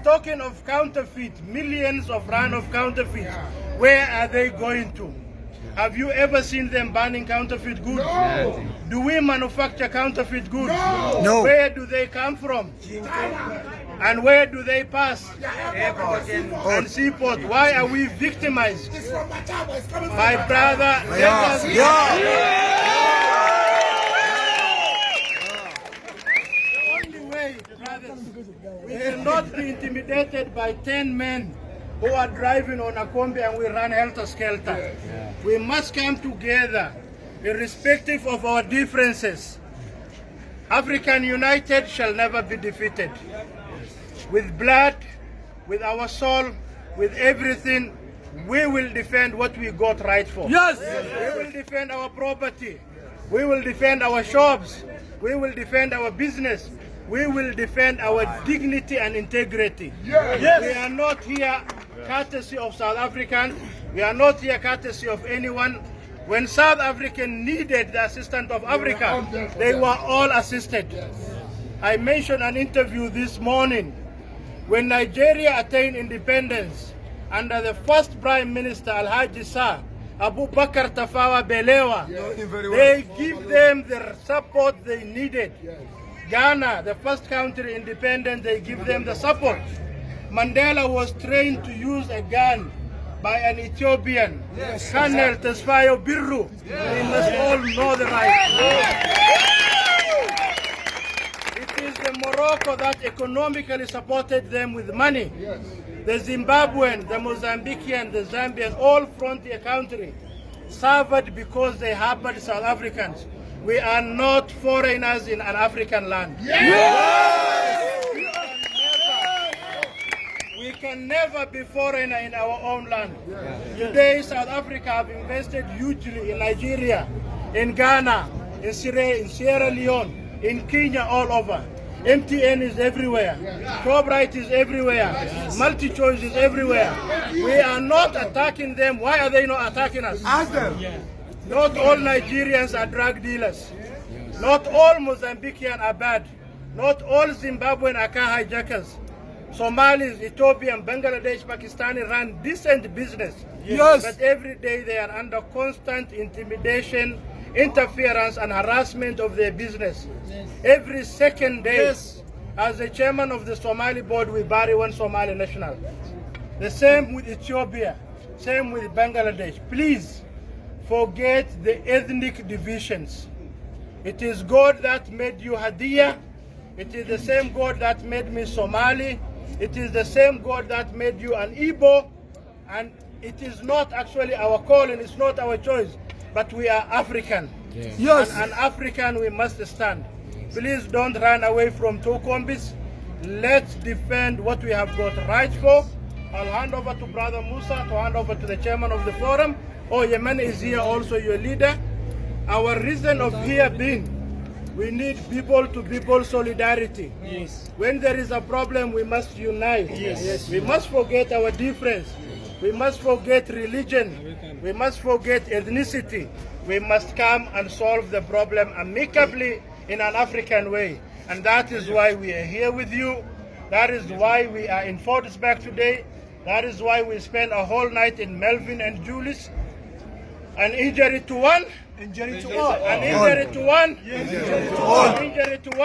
talking of counterfeit, millions of rand of counterfeit. Where are they going to? Have you ever seen them banning counterfeit goods? No. Do we manufacture counterfeit goods? No. Where do they come from? And where do they pass? Airport and seaport. Why are we victimized? My brother, the only way, brothers, we cannot be intimidated by 10 men who are driving on a combi and we run helter-skelter. We must come together, irrespective of our differences. African United shall never be defeated. With blood, with our soul, with everything, we will defend what we got right for. Yes. We will defend our property. We will defend our shops. We will defend our business. We will defend our dignity and integrity. Yes. We are not here courtesy of South Africans. We are not here courtesy of anyone. When South Africa needed the assistance of Africa, they were all assisted. I mentioned an interview this morning. When Nigeria attained independence, under the first Prime Minister, Alhaji Sir, Abu Bakr Tafawa Balewa, they give them the support they needed. Ghana, the first country independent, they give them the support. Mandela was trained to use a gun by an Ethiopian, Colonel Tesfaye Birru. We must all know the right. It is the Morocco that economically supported them with money. The Zimbabwean, the Mozambican, the Zambian, all frontier countries suffered because they harbored South Africans. We are not foreigners in an African land. We can never be foreigner in our own land. Today, South Africa have invested hugely in Nigeria, in Ghana, in Sierra Leone, in Kenya, all over. MTN is everywhere. Shoprite is everywhere. MultiChoice is everywhere. We are not attacking them. Why are they not attacking us? Ask them. Not all Nigerians are drug dealers. Not all Mozambican are bad. Not all Zimbabwean are car hijackers. Somalis, Ethiopian, Bangladesh, Pakistani run decent business. Yes. But every day they are under constant intimidation, interference and harassment of their business. Every second day, as the chairman of the Somali board, we bury one Somali national. The same with Ethiopia, same with Bangladesh. Please forget the ethnic divisions. It is God that made you Hadiya. It is the same God that made me Somali. It is the same God that made you an Igbo. And it is not actually our calling, it's not our choice, but we are African. Yes. And an African we must stand. Please don't run away from two combis. Let's defend what we have got right for. I'll hand over to Brother Musa to hand over to the chairman of the forum. Oh, Yemen is here also, your leader. Our reason of here being, we need people-to-people solidarity. Yes. When there is a problem, we must unite. Yes. We must forget our difference. We must forget religion. We must forget ethnicity. We must come and solve the problem amicably in an African way. And that is why we are here with you. That is why we are in Fordsburg today. That is why we spent a whole night in Melvin and Julius. An injury to one, Injury to all. an injury to one, Injury to all. an injury to one.